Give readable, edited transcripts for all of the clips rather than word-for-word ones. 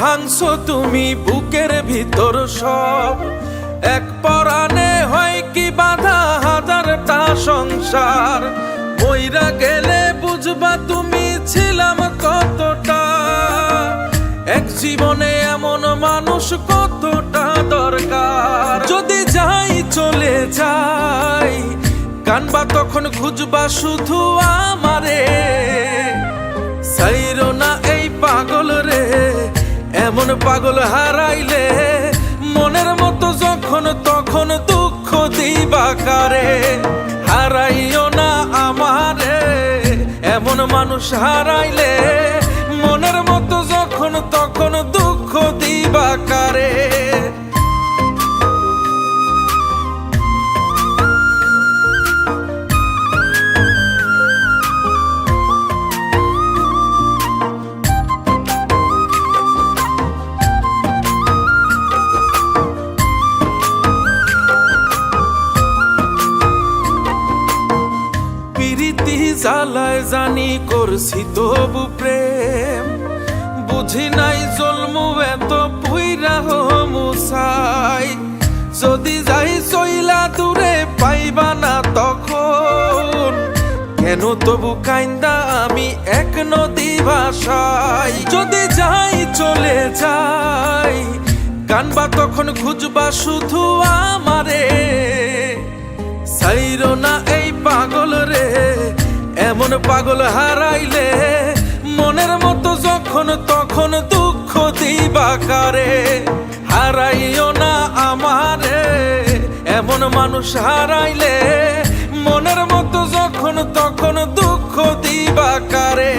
ভাঙছো তুমি বুকের ভিতর সব, এক পরাণে হয় কি বাধা হাজারটা সংসার। মইরা গেলে বুঝবা তুমি ছিলাম কতটা, এক জীবনে এমন মানুষ কতটা দরকার। যদি যাই চলে যাই কানবা তখন খুঁজবা শুধু আমারে, সাইরো না এই পাগল রে, এমন পাগল হারাইলে মনের মতো যখন তখন দুঃখ দিবা কারে। হারাইও না আমারে, এমন মানুষ হারাইলে মনের মতো যখন তখন দুঃখ দিবা কারে। জ্বালায় জানি করছি তবু প্রেম, বুঝি নাই জন্মু এত পুইরা মুসাই। যদি যাই চইলা দূরে পাইবা না তখন, কেন তবু কাইন্দা আমি এক নদী ভাষাই। যদি যাই চলে যাই কানবা তখন খুঁজবা শুধু আমারে, সাইরো না এই পাগল রে, এমন পাগল হারাইলে মনের মতো যখন তখন দুঃখ দিবা কারে। হারাইও না আমারে, এমন মানুষ হারাইলে মনের মতো যখন তখন দুঃখ দিবা কারে।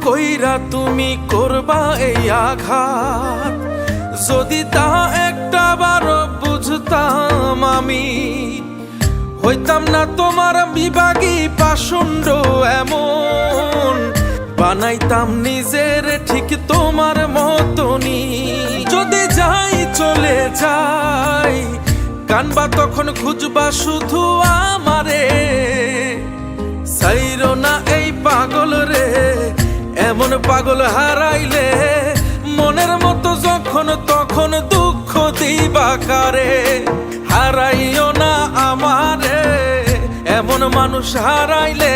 কইরা তুমি করবা এই আঘাত, যদি তা একটা বার বুঝতাম আমি, হইতাম না তোমার বিভাগী পাষণ্ড এমন, বানাইতাম নিজের ঠিক তোমার মতনই। যদি যাই চলে যাই কানবা তখন খুঁজবা শুধু আমারে, সাইরো না এই পাগল রে, এমন পাগল হারাইলে মনের মতো যখন তখন দুঃখ দিবা কারে। হারাইও না আমারে, এমন মানুষ হারাইলে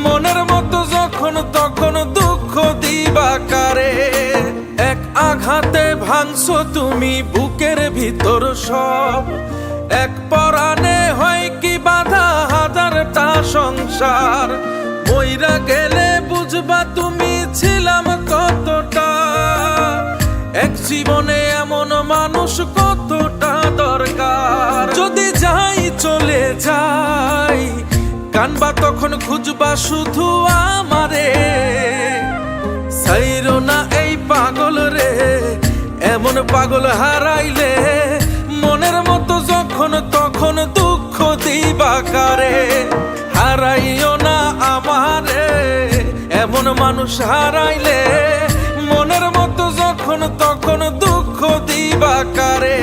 মনের মতো যখন তখন দুঃখ দিবা কারে। এক আঘাতে ভাঙছো তুমি বুকের ভিতর সব, এক পরাণে হয় কি বাধা হাজারটা সংসার। মইরা গেলে বুঝবা তুমি ছিলাম কতটা, এক জীবনে এমন মানুষ কতটা দরকার। যদি যাই চলে যাই কানবা তখন খুঁজবা শুধু আমারে, সাইরো না এই পাগল রে, এমন পাগল হারাইলে মনের মতো যখন তখন দুঃখ দিবা কারে। হারাইও না আমারে, এমন মানুষ হারাইলে মনের মতো যখন তখন দুঃখ দিবা কারে।